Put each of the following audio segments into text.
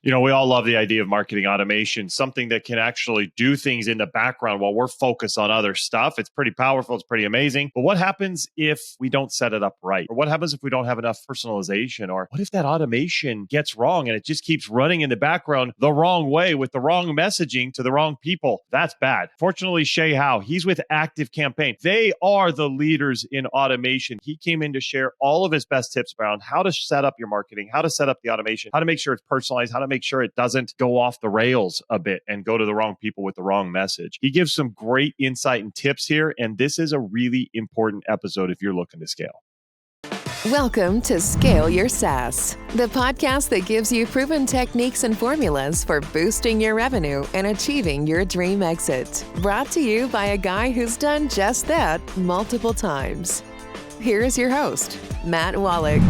We all love the idea of marketing automation, something that can actually do things in the background while we're focused on other stuff. It's pretty powerful. It's pretty amazing. But what happens if we don't set it up right? Or what happens if we don't have enough personalization? Or what if that automation gets wrong and it just keeps running in the background the wrong way with the wrong messaging to the wrong people? That's bad. Fortunately, Shay Howe, he's with ActiveCampaign. They are the leaders in automation. He came in to share all of his best tips around how to set up your marketing, how to set up the automation, how to make sure it's personalized, how to make sure it doesn't go off the rails a bit and go to the wrong people with the wrong message. He gives some great insight and tips here, and this is a really important episode if you're looking to scale. Welcome to Scale Your SaaS, the podcast that gives you proven techniques and formulas for boosting your revenue and achieving your dream exit. Brought to you by a guy who's done just that multiple times. Here is your host, Matt Wolach.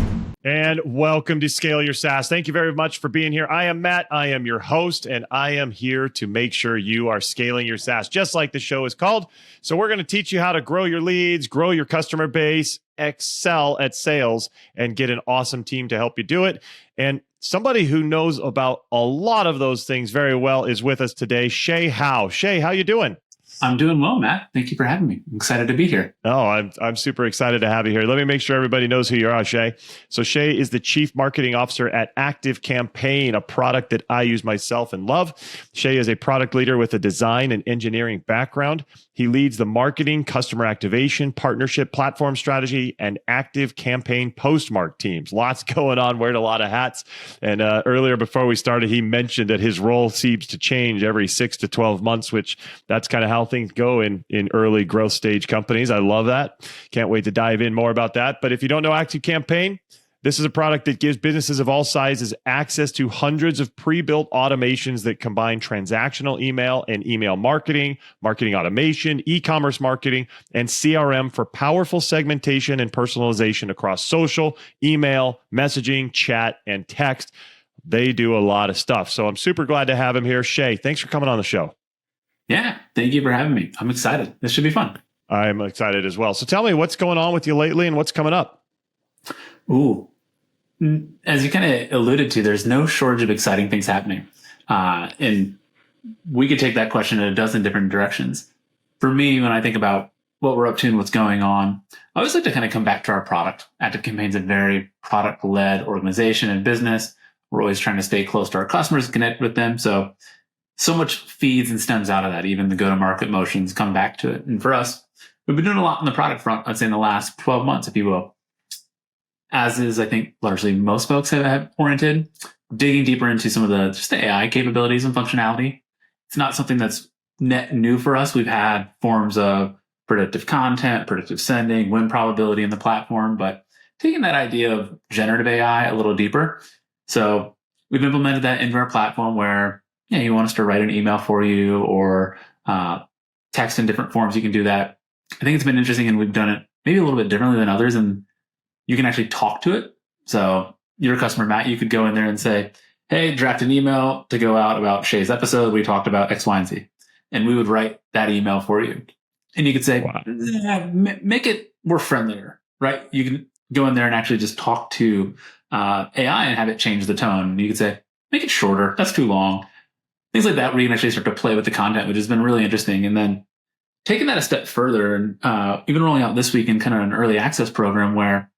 And welcome to Scale Your SaaS. Thank you very much for being here. I am Matt. I am your host, and I am here to make sure you are scaling your SaaS, just like the show is called. So we're going to teach you how to grow your leads, grow your customer base, excel at sales, and get an awesome team to help you do it. And somebody who knows about a lot of those things very well is with us today, Shay Howe. Shay, how you doing? I'm doing well, Matt. Thank you for having me. I'm excited to be here. Oh, I'm super excited to have you here. Let me make sure everybody knows who you are, Shay. So Shay is the Chief Marketing Officer at ActiveCampaign, a product that I use myself and love. Shay is a product leader with a design and engineering background. He leads the marketing, customer activation, partnership, platform strategy, and ActiveCampaign postmark teams. Lots going on, wearing a lot of hats. And earlier before we started, he mentioned that his role seems to change every 6 to 12 months, which that's kind of how things go in early growth stage companies. I love that. Can't wait to dive in more about that. But if you don't know ActiveCampaign, this is a product that gives businesses of all sizes access to hundreds of pre-built automations that combine transactional email and email marketing, marketing automation, e-commerce marketing, and CRM for powerful segmentation and personalization across social, email, messaging, chat, and text. They do a lot of stuff. So I'm super glad to have him here. Shay, thanks for coming on the show. Yeah, thank you for having me. I'm excited. This should be fun. I'm excited as well. So tell me what's going on with you lately and what's coming up. Ooh, as you kind of alluded to, there's no shortage of exciting things happening. And we could take that question in a dozen different directions. For me, when I think about what we're up to and what's going on, I always like to kind of come back to our product. ActiveCampaign's a very product-led organization and business. We're always trying to stay close to our customers and connect with them. So much feeds and stems out of that. Even the go-to-market motions come back to it. And for us, we've been doing a lot on the product front, I'd say in the last 12 months, if you will. As is, I think, largely most folks have oriented, digging deeper into some of just the AI capabilities and functionality. It's not something that's net new for us. We've had forms of predictive content, predictive sending, win probability in the platform, but taking that idea of generative AI a little deeper. So we've implemented that into our platform where you want us to write an email for you or text in different forms, you can do that. I think it's been interesting, and we've done it maybe a little bit differently than others, and you can actually talk to it. So you're a customer, Matt, you could go in there and say, hey, draft an email to go out about Shay's episode. We talked about X, Y, and Z. And we would write that email for you. And you could say, wow, make it more friendlier, right? You can go in there and actually just talk to AI and have it change the tone. You could say, make it shorter. That's too long. Things like that, where you can actually start to play with the content, which has been really interesting. And then taking that a step further and even rolling out this week in kind of an early access program where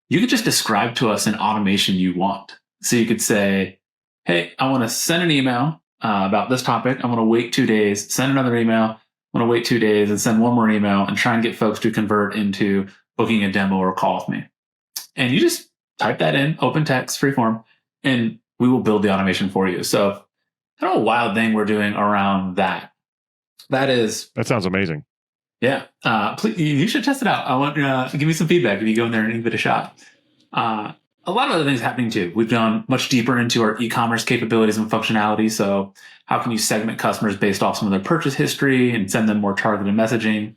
you could just describe to us an automation you want. So you could say, hey, I want to send an email about this topic. I want to wait 2 days, send another email. I want to wait 2 days and send one more email and try and get folks to convert into booking a demo or call with me. And you just type that in, open text, free form, and we will build the automation for you. So kind of a wild thing we're doing around that. That sounds amazing. Yeah. Please, you should test it out. I want give me some feedback if you go in there and give it a shot. A lot of other things happening too. We've gone much deeper into our e-commerce capabilities and functionality. So how can you segment customers based off some of their purchase history and send them more targeted messaging?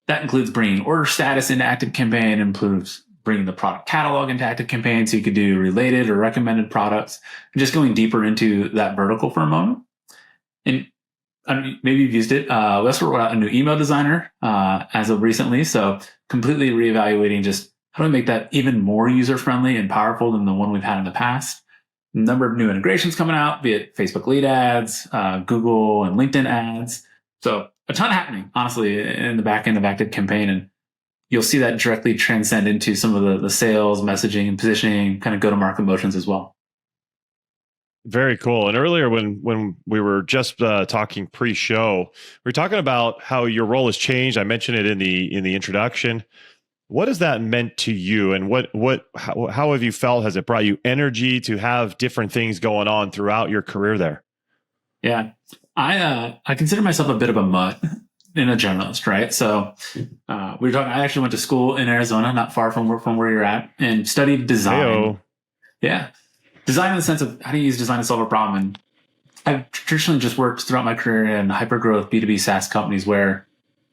That includes bringing order status into ActiveCampaign, includes bringing the product catalog into ActiveCampaign so you could do related or recommended products, and just going deeper into that vertical for a moment. And maybe you've used it. We also rolled out a new email designer as of recently. So completely reevaluating just how do we make that even more user-friendly and powerful than the one we've had in the past. number of new integrations coming out, be it Facebook lead ads, Google and LinkedIn ads. So a ton happening, honestly, in the back end of ActiveCampaign. And you'll see that directly transcend into some of the sales, messaging, and positioning, kind of go-to-market motions as well. Very cool. And earlier when we were just talking pre-show, we were talking about how your role has changed. I mentioned it in the introduction. What has that meant to you, and how have you felt? Has it brought you energy to have different things going on throughout your career there? Yeah, I consider myself a bit of a mutt and a generalist, right? So we were talking. I actually went to school in Arizona, not far from where you're at, and studied design. Hey-o. Yeah, design in the sense of how do you use design to solve a problem. And I've traditionally just worked throughout my career in hyper-growth B2B SaaS companies where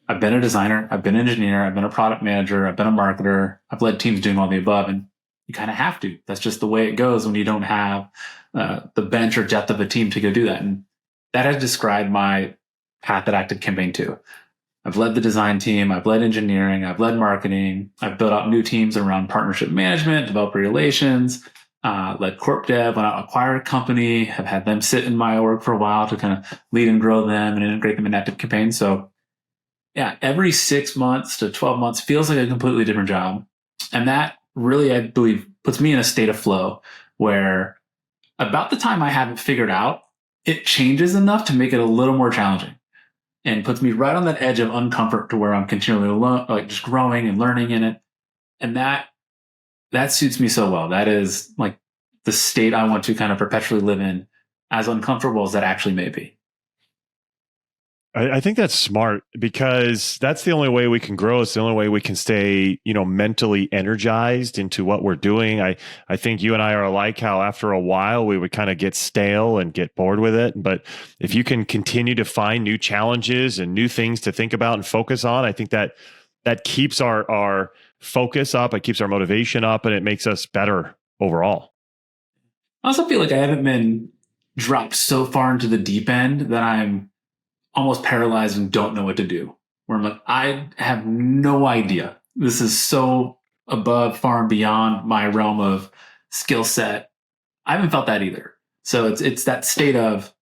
I've been a designer, I've been an engineer, I've been a product manager, I've been a marketer, I've led teams doing all the above. And you kind of have to. That's just the way it goes when you don't have the bench or depth of a team to go do that. And that has described my path at ActiveCampaign too. I've led the design team, I've led engineering, I've led marketing, I've built out new teams around partnership management, developer relations, led corp dev when I acquire a company, have had them sit in my org for a while to kind of lead and grow them and integrate them in ActiveCampaign. So yeah, every 6 months to 12 months feels like a completely different job. And that really, I believe, puts me in a state of flow where about the time I have it figured out, it changes enough to make it a little more challenging and puts me right on that edge of uncomfort to where I'm continually just growing and learning in it. And that suits me so well. That is like the state I want to kind of perpetually live in, as uncomfortable as that actually may be. I think that's smart because that's the only way we can grow. It's the only way we can stay, mentally energized into what we're doing. I think you and I are alike, how after a while we would kind of get stale and get bored with it. But if you can continue to find new challenges and new things to think about and focus on, I think that keeps our focus up, it keeps our motivation up, and it makes us better overall. I also feel like I haven't been dropped so far into the deep end that I'm almost paralyzed and don't know what to do. Where I'm like, I have no idea. This is so above, far and beyond my realm of skill set. I haven't felt that either. So it's that state of,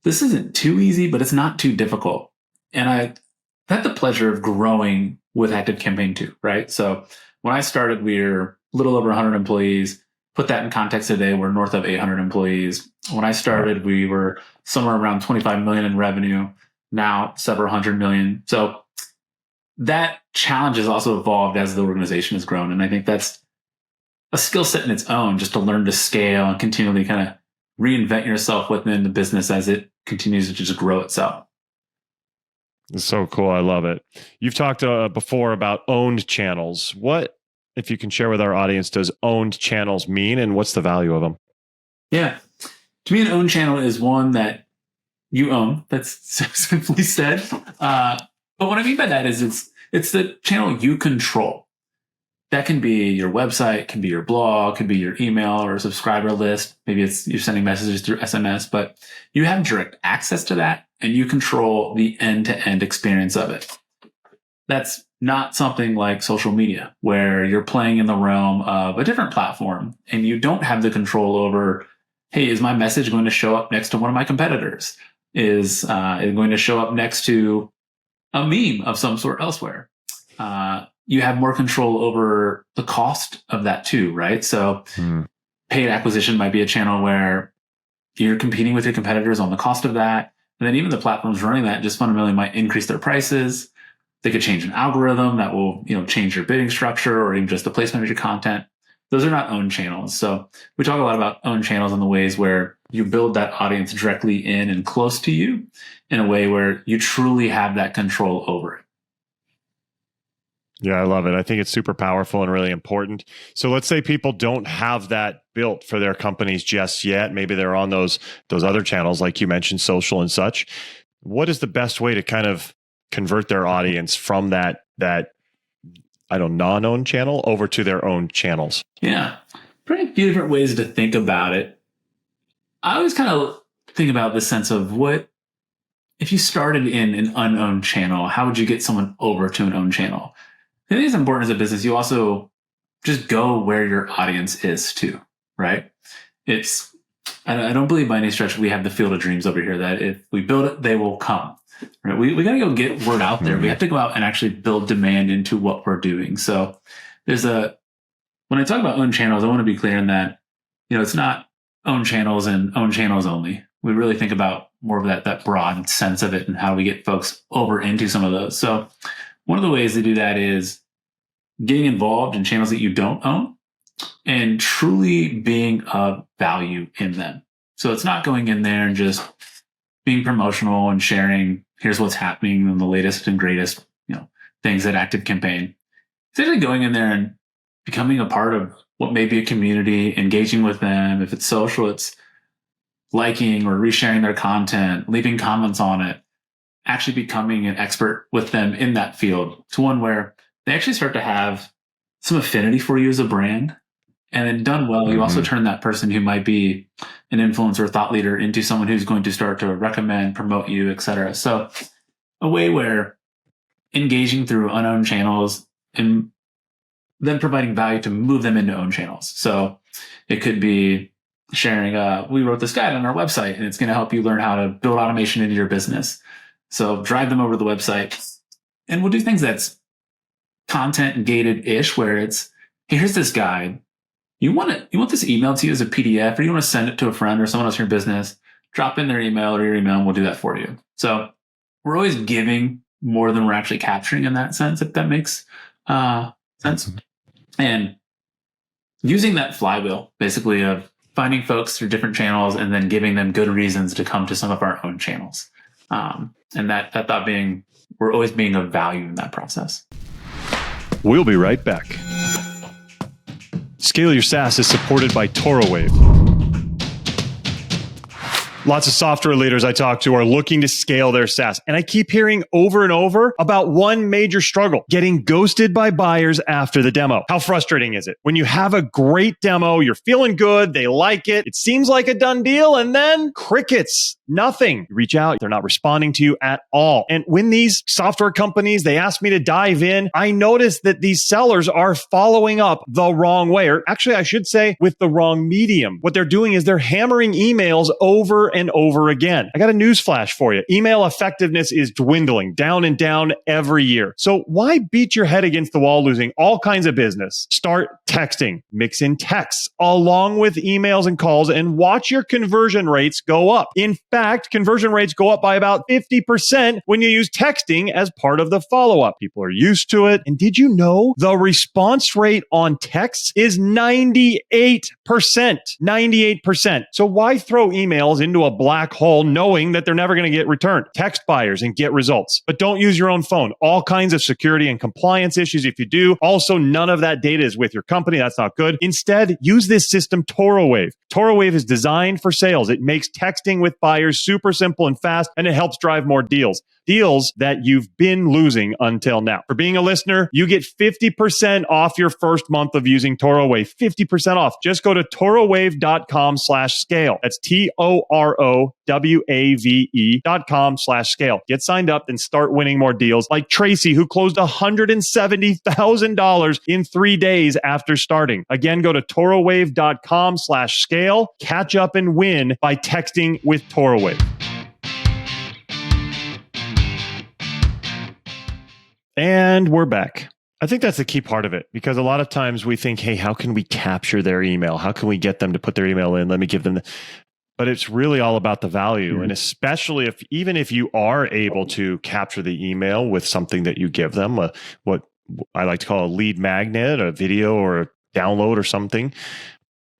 this isn't too easy, but it's not too difficult. And I had the pleasure of growing with ActiveCampaign too, right? So when I started, we were a little over 100 employees. Put that in context today, we're north of 800 employees. When I started, we were somewhere around 25 million in revenue, now several hundred million. So that challenge has also evolved as the organization has grown. And I think that's a skill set in its own, just to learn to scale and continually kind of reinvent yourself within the business as it continues to just grow itself. It's so cool. I love it. You've talked before about owned channels. What, if you can share with our audience, does owned channels mean, and what's the value of them? Yeah. To me, an owned channel is one that you own. That's simply said. But what I mean by that is it's the channel you control. That can be your website, can be your blog, can be your email or subscriber list. Maybe it's you're sending messages through SMS, but you have direct access to that and you control the end-to-end experience of it. That's not something like social media where you're playing in the realm of a different platform and you don't have the control over, hey, is my message going to show up next to one of my competitors? Is it going to show up next to a meme of some sort elsewhere? You have more control over the cost of that too, right? So paid acquisition might be a channel where you're competing with your competitors on the cost of that. And then even the platforms running that just fundamentally might increase their prices. They could change an algorithm that will, change your bidding structure or even just the placement of your content. Those are not owned channels. So we talk a lot about owned channels in the ways where you build that audience directly in and close to you in a way where you truly have that control over it. Yeah, I love it. I think it's super powerful and really important. So let's say people don't have that built for their companies just yet. Maybe they're on those other channels, like you mentioned, social and such. What is the best way to kind of convert their audience from that non-owned channel over to their own channels? Yeah, pretty few different ways to think about it. I always kind of think about the sense of what if you started in an unowned channel, how would you get someone over to an owned channel? I think it's important as a business. You also just go where your audience is too, right? I don't believe by any stretch we have the field of dreams over here that if we build it, they will come. Right? We got to go get word out there. We have to go out and actually build demand into what we're doing. So when I talk about own channels, I want to be clear in that, it's not own channels and own channels only. We really think about more of that broad sense of it and how we get folks over into some of those. So one of the ways to do that is getting involved in channels that you don't own and truly being of value in them. So it's not going in there and just being promotional and sharing, here's what's happening and the latest and greatest, things at ActiveCampaign. It's actually going in there and becoming a part of what may be a community, engaging with them. If it's social, it's liking or resharing their content, leaving comments on it, actually becoming an expert with them in that field to one where they actually start to have some affinity for you as a brand. And then done well, you also turn that person who might be an influencer or thought leader into someone who's going to start to recommend, promote you, et cetera. So a way where engaging through unowned channels and then providing value to move them into own channels. So it could be sharing, we wrote this guide on our website and it's going to help you learn how to build automation into your business. So drive them over to the website and we'll do things that's content gated-ish where it's, hey, here's this guide. You want this emailed to you as a PDF or you want to send it to a friend or someone else in your business, drop in their email or your email and we'll do that for you. So we're always giving more than we're actually capturing in that sense, if that makes sense. And using that flywheel, basically, of finding folks through different channels and then giving them good reasons to come to some of our own channels. And that thought being, we're always being of value in that process. We'll be right back. Scale Your SaaS is supported by ToroWave. Lots of software leaders I talk to are looking to scale their SaaS. And I keep hearing over and over about one major struggle, getting ghosted by buyers after the demo. How frustrating is it? When you have a great demo, you're feeling good, they like it, it seems like a done deal, and then crickets, nothing. You reach out, they're not responding to you at all. And when these software companies, they ask me to dive in, I notice that these sellers are following up the wrong way, or actually I should say with the wrong medium. What they're doing is they're hammering emails over and over again. I got a news flash for you. Email effectiveness is dwindling down and down every year. So why beat your head against the wall losing all kinds of business? Start texting, mix in texts along with emails and calls and watch your conversion rates go up. In fact, conversion rates go up by about 50% when you use texting as part of the follow-up. People are used to it. And did you know the response rate on texts is 98%? 98%. So why throw emails into a black hole knowing that they're never going to get returned? Text buyers and get results. But don't use your own phone. All kinds of security and compliance issues if you do. Also, none of that data is with your company. That's not good. Instead, use this system, ToroWave. ToroWave is designed for sales. It makes texting with buyers super simple and fast, and it helps drive more deals. Deals that you've been losing until now. For being a listener, you get 50% off your first month of using ToroWave. 50% off. Just go to torowave.com/scale. That's TOROWAVE.com/scale. Get signed up and start winning more deals like Tracy, who closed $170,000 in 3 days after starting. Again, go to torowave.com/scale. Catch up and win by texting with ToroWave. And we're back. I think that's the key part of it, because a lot of times we think, hey, how can we capture their email? How can we get them to put their email in? Let me give them but it's really all about the value. Mm-hmm. And especially even if you are able to capture the email with something that you give them, what I like to call a lead magnet, a video or a download or something.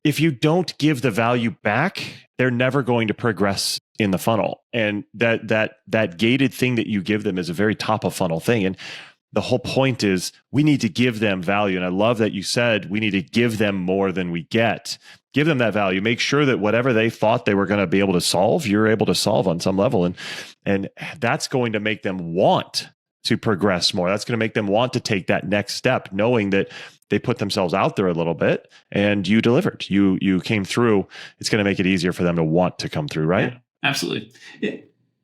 If you don't give the value back, they're never going to progress in the funnel. And that gated thing that you give them is a very top of funnel thing. And the whole point is we need to give them value. And I love that you said we need to give them more than we get. Give them that value. Make sure that whatever they thought they were going to be able to solve, you're able to solve on some level. And that's going to make them want to progress more. That's going to make them want to take that next step, knowing that they put themselves out there a little bit and you delivered. You came through. It's going to make it easier for them to want to come through, right? Yeah, absolutely.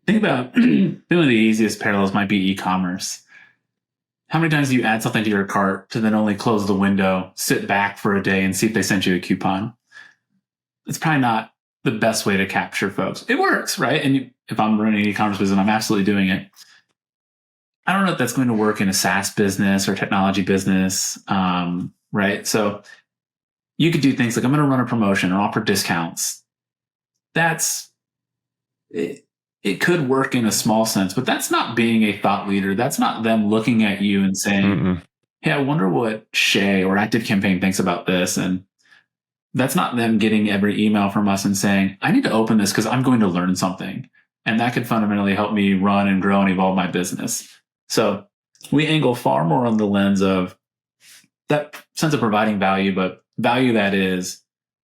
Think about one of the easiest parallels might be e-commerce. How many times do you add something to your cart to then only close the window, sit back for a day and see if they sent you a coupon? it's probably not the best way to capture folks. It works, right? And if I'm running an e-commerce business, I'm absolutely doing it. I don't know if that's going to work in a SaaS business or technology business, right? So you could do things like, I'm going to run a promotion or offer discounts. That's it. It could work in a small sense, but that's not being a thought leader. That's not them looking at you and saying, hey, I wonder what Shay or ActiveCampaign thinks about this. And that's not them getting every email from us and saying, I need to open this because I'm going to learn something. And that could fundamentally help me run and grow and evolve my business. So we angle far more on the lens of that sense of providing value, but value that is,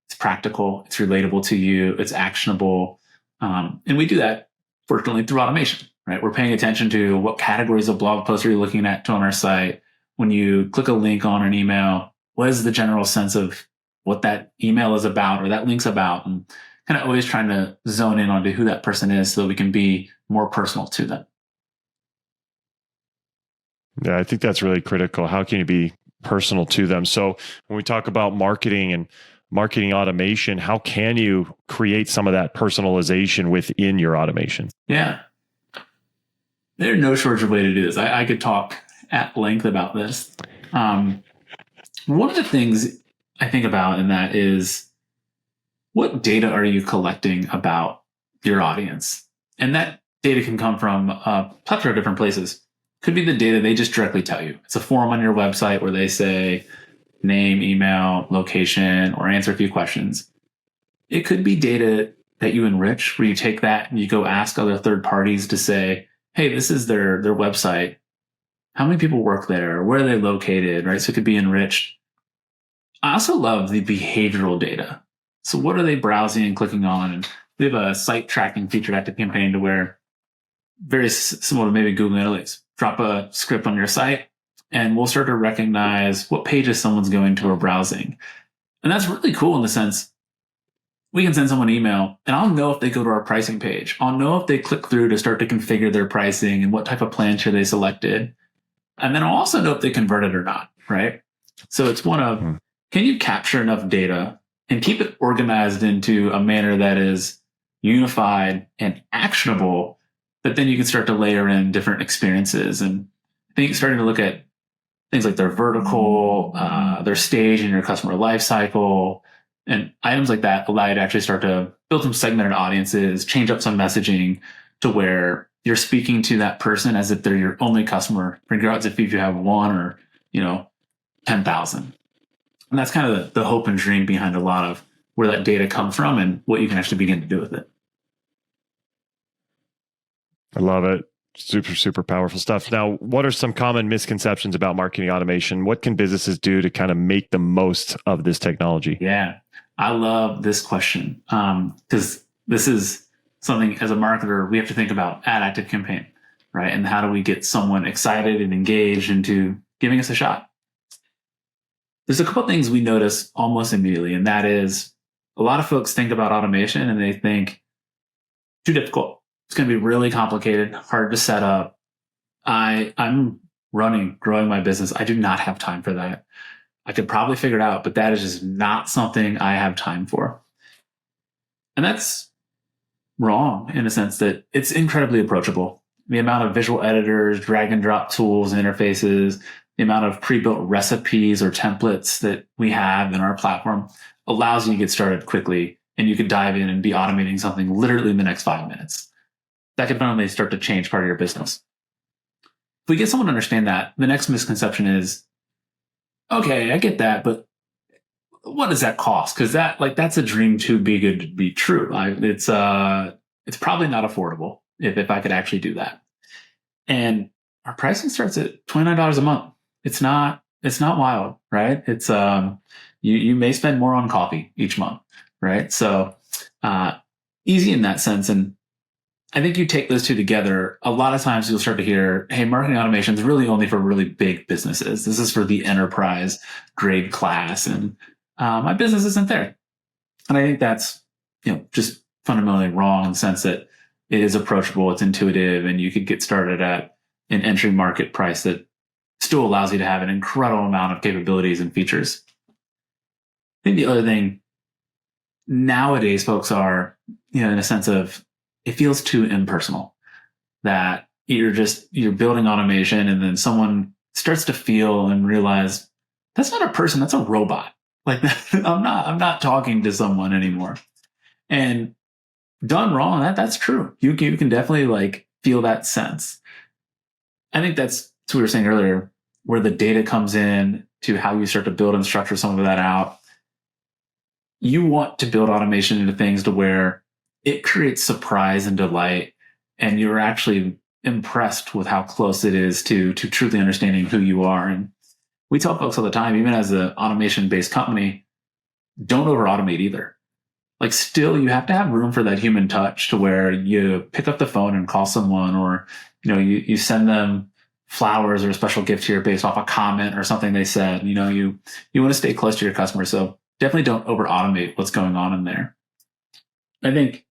it's practical, it's relatable to you, it's actionable. And we do that fortunately through automation, right? We're paying attention to what categories of blog posts are you looking at on our site. When you click a link on an email, what is the general sense of what that email is about or that link's about? And kind of always trying to zone in onto who that person is so that we can be more personal to them. Yeah, I think that's really critical. How can you be personal to them? So when we talk about marketing and marketing automation, how can you create some of that personalization within your automation? Yeah. There's no shortage of way to do this. I could talk at length about this. One of the things I think about in that is, what data are you collecting about your audience? And that data can come from a plethora of different places. Could be the data they just directly tell you. It's a form on your website where they say name, email, location, or answer a few questions. It could be data that you enrich, where you take that and you go ask other third parties to say, hey, this is their website. How many people work there? Where are they located? Right? So it could be enriched. I also love the behavioral data. So what are they browsing and clicking on? And we have a site tracking feature at ActiveCampaign to where, very similar to maybe Google Analytics, drop a script on your site and we'll start to recognize what pages someone's going to or browsing. And that's really cool in the sense we can send someone an email and I'll know if they go to our pricing page. I'll know if they click through to start to configure their pricing and what type of plan tier they selected. And then I'll also know if they converted or not, right? So it's one of, can you capture enough data and keep it organized into a manner that is unified and actionable, but then you can start to layer in different experiences. And I think starting to look at things like their vertical, their stage in your customer life cycle, and items like that allow you to actually start to build some segmented audiences, change up some messaging to where you're speaking to that person as if they're your only customer, regardless if you have one or, 10,000. And that's kind of the hope and dream behind a lot of where that data comes from and what you can actually begin to do with it. I love it. Super, super powerful stuff. Now, what are some common misconceptions about marketing automation? What can businesses do to kind of make the most of this technology? Yeah, I love this question because this is something as a marketer we have to think about at ActiveCampaign, right? And how do we get someone excited and engaged into giving us a shot? There's a couple of things we notice almost immediately, and that is a lot of folks think about automation and they think too difficult. It's going to be really complicated, hard to set up. I'm growing my business. I do not have time for that. I could probably figure it out, but that is just not something I have time for. And that's wrong in a sense that it's incredibly approachable. The amount of visual editors, drag and drop tools and interfaces, the amount of pre-built recipes or templates that we have in our platform allows you to get started quickly, and you can dive in and be automating something literally in the next 5 minutes. That could finally start to change part of your business. If we get someone to understand that, the next misconception is, okay, I get that, but what does that cost? Because that's a dream too big to be true. It's probably not affordable if I could actually do that. And our pricing starts at $29 a month. It's not wild, right? It's you may spend more on coffee each month, right? So easy in that sense. And I think you take those two together, a lot of times you'll start to hear, hey, marketing automation is really only for really big businesses. This is for the enterprise grade class, and my business isn't there. And I think that's just fundamentally wrong in the sense that it is approachable, it's intuitive, and you could get started at an entry market price that still allows you to have an incredible amount of capabilities and features. I think the other thing nowadays folks are, in a sense of, it feels too impersonal, that you're building automation and then someone starts to feel and realize that's not a person, that's a robot. Like I'm not talking to someone anymore. And done wrong, that's true. You can definitely like feel that sense. I think that's what we were saying earlier, where the data comes in to how you start to build and structure some of that out. You want to build automation into things to where it creates surprise and delight, and you're actually impressed with how close it is to truly understanding who you are. And we tell folks all the time, even as an automation-based company, don't over-automate either. Like still, you have to have room for that human touch to where you pick up the phone and call someone, or you send them flowers or a special gift here based off a comment or something they said. You want to stay close to your customer. So definitely don't over-automate what's going on in there. I think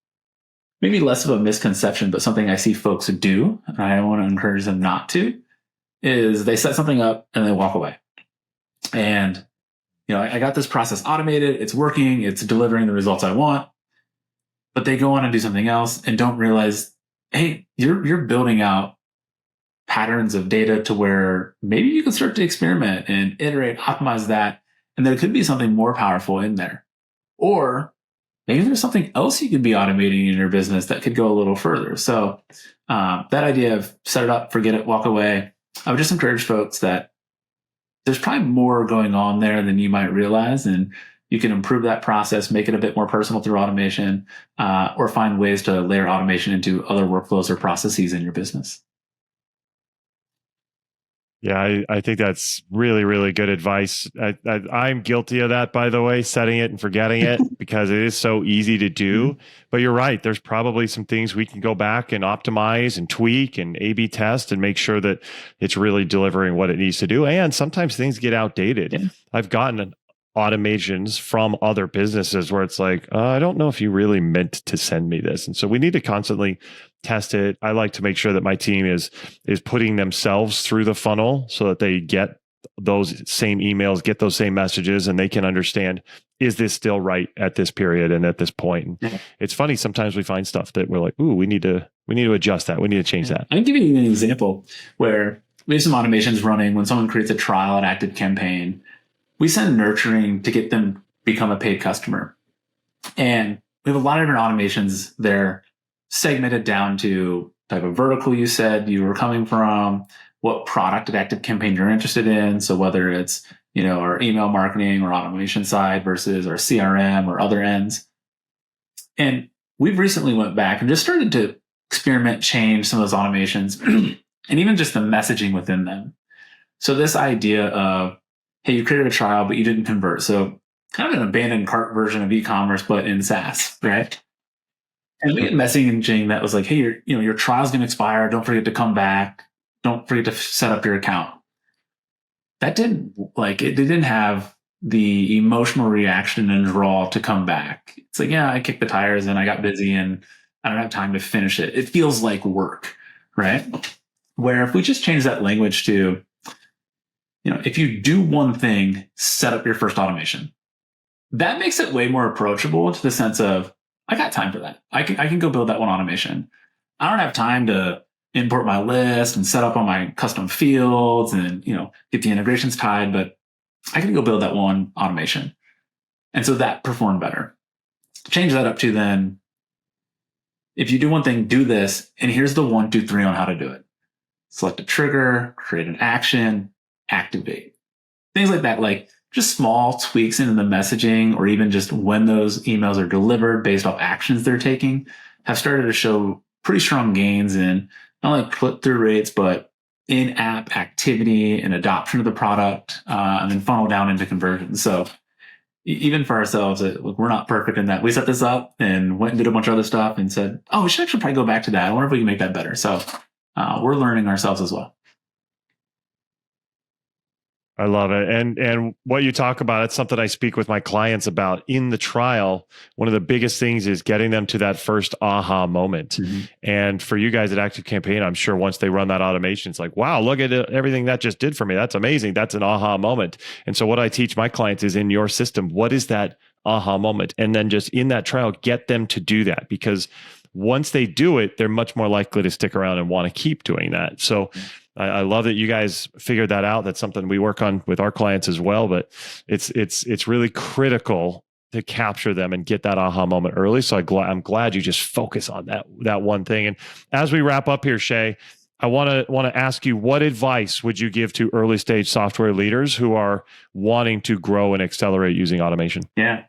maybe less of a misconception, but something I see folks do, and I want to encourage them not to, is they set something up and they walk away. And, I got this process automated, it's working, it's delivering the results I want, but they go on and do something else and don't realize, hey, you're building out patterns of data to where maybe you can start to experiment and iterate, optimize that, and there could be something more powerful in there. Or maybe there's something else you could be automating in your business that could go a little further. So that idea of set it up, forget it, walk away, I would just encourage folks that there's probably more going on there than you might realize, and you can improve that process, make it a bit more personal through automation, or find ways to layer automation into other workflows or processes in your business. Yeah, I think that's really, really good advice. I'm guilty of that, by the way, setting it and forgetting it because it is so easy to do. But you're right. There's probably some things we can go back and optimize and tweak and A/B test and make sure that it's really delivering what it needs to do. And sometimes things get outdated. Yeah. I've gotten automations from other businesses where it's like, I don't know if you really meant to send me this. And so we need to constantly test it. I like to make sure that my team is putting themselves through the funnel so that they get those same emails, get those same messages, and they can understand, is this still right at this period and at this point? And it's funny, sometimes we find stuff that we're like, ooh, we need to adjust that. We need to change that. I'm giving you an example where we have some automations running when someone creates a trial at ActiveCampaign. We send nurturing to get them become a paid customer. And we have a lot of different automations there segmented down to type of vertical you said you were coming from, what product at ActiveCampaign you're interested in. So whether it's, our email marketing or automation side versus our CRM or other ends. And we've recently went back and just started to experiment, change some of those automations and even just the messaging within them. So this idea of, hey, you created a trial, but you didn't convert. So kind of an abandoned cart version of e-commerce, but in SaaS, right? And we had messaging that was like, hey, your trial's going to expire. Don't forget to come back. Don't forget to set up your account. That it didn't have the emotional reaction and draw to come back. It's like, yeah, I kicked the tires and I got busy and I don't have time to finish it. It feels like work, right? Where if we just change that language to, if you do one thing, set up your first automation. That makes it way more approachable to the sense of, I got time for that. I can go build that one automation. I don't have time to import my list and set up all my custom fields and, get the integrations tied, but I can go build that one automation. And so that performed better. Change that up to then, if you do one thing, do this, and here's the 1, 2, 3 on how to do it. Select a trigger, create an action, activate. Things like that, like just small tweaks into the messaging, or even just when those emails are delivered based off actions they're taking, have started to show pretty strong gains in not only click-through rates, but in-app activity and adoption of the product, and then funnel down into conversion. So even for ourselves, we're not perfect in that. We set this up and went and did a bunch of other stuff and said, we should actually probably go back to that. I wonder if we can make that better. So we're learning ourselves as well. I love it. And what you talk about, it's something I speak with my clients about in the trial. One of the biggest things is getting them to that first aha moment. Mm-hmm. And for you guys at ActiveCampaign, I'm sure once they run that automation, it's like, wow, look at everything that just did for me. That's amazing. That's an aha moment. And so what I teach my clients is, in your system, what is that aha moment. And then just in that trial, get them to do that, because once they do it, they're much more likely to stick around and want to keep doing that. So I love that you guys figured that out. That's something we work on with our clients as well, but it's really critical to capture them and get that aha moment early. So I'm glad you just focus on that one thing. And as we wrap up here, Shay, I want to ask you, what advice would you give to early stage software leaders who are wanting to grow and accelerate using automation? Yeah.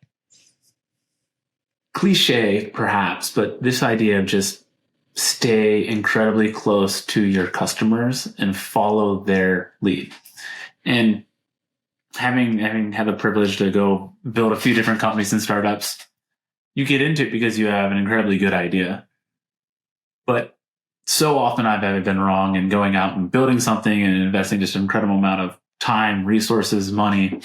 Cliche, perhaps, but this idea of just stay incredibly close to your customers and follow their lead. And having had the privilege to go build a few different companies and startups, you get into it because you have an incredibly good idea. But so often I've been wrong in going out and building something and investing just an incredible amount of time, resources, money,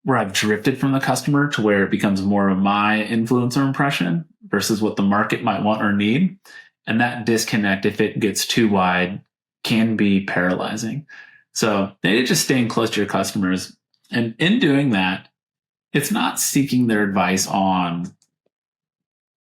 where I've drifted from the customer to where it becomes more of my influence or impression versus what the market might want or need. And that disconnect, if it gets too wide, can be paralyzing. So maybe just staying close to your customers. And in doing that, it's not seeking their advice on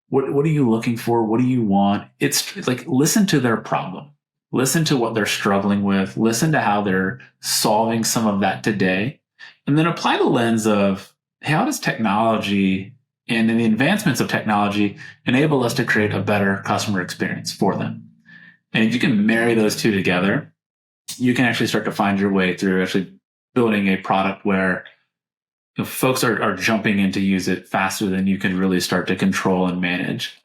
what are you looking for? What do you want? It's like, listen to their problem. Listen to what they're struggling with. Listen to how they're solving some of that today. And then apply the lens of, how does technology and the advancements of technology enable us to create a better customer experience for them? And if you can marry those two together, you can actually start to find your way through actually building a product where folks are jumping in to use it faster than you can really start to control and manage.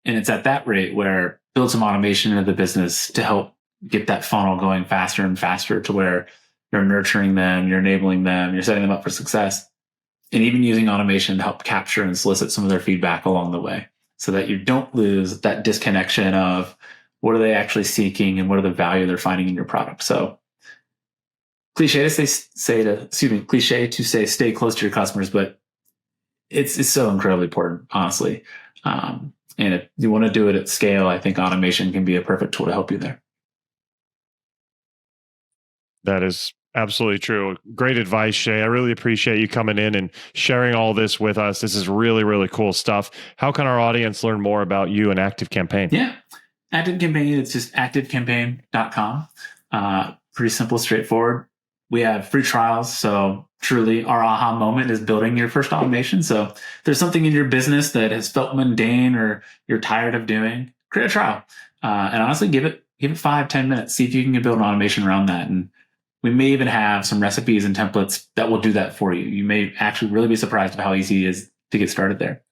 And it's at that rate where build some automation into the business to help get that funnel going faster and faster, to where you're nurturing them, you're enabling them, you're setting them up for success, and even using automation to help capture and solicit some of their feedback along the way, so that you don't lose that disconnection of what are they actually seeking and what are the value they're finding in your product. So cliche to say stay close to your customers, but it's so incredibly important, honestly. And if you want to do it at scale, I think automation can be a perfect tool to help you there. That is absolutely true. Great advice, Shay. I really appreciate you coming in and sharing all this with us. This is really, really cool stuff. How can our audience learn more about you and ActiveCampaign? Yeah. ActiveCampaign, it's just activecampaign.com. Pretty simple, straightforward. We have free trials. So truly our aha moment is building your first automation. So if there's something in your business that has felt mundane or you're tired of doing, create a trial. And honestly, give it 5-10 minutes. See if you can build an automation around that. And we may even have some recipes and templates that will do that for you. You may actually really be surprised at how easy it is to get started there.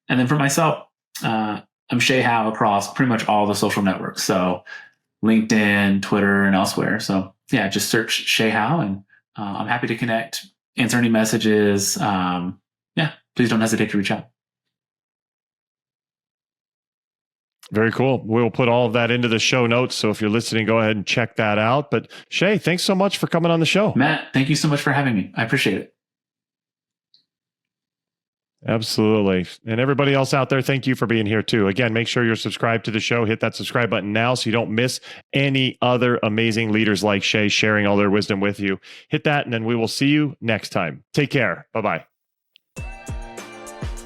And then for myself, I'm Shay Howe across pretty much all the social networks. So LinkedIn, Twitter, and elsewhere. So yeah, just search Shay Howe, and I'm happy to connect, answer any messages. Please don't hesitate to reach out. Very cool. We'll put all of that into the show notes. So if you're listening, go ahead and check that out. But Shay, thanks so much for coming on the show. Matt, thank you so much for having me. I appreciate it. Absolutely. And everybody else out there, thank you for being here too. Again, make sure you're subscribed to the show. Hit that subscribe button now so you don't miss any other amazing leaders like Shay sharing all their wisdom with you. Hit that, and then we will see you next time. Take care. Bye-bye.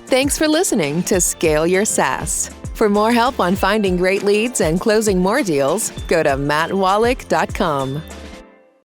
Thanks for listening to Scale Your SaaS. For more help on finding great leads and closing more deals, go to mattwolach.com.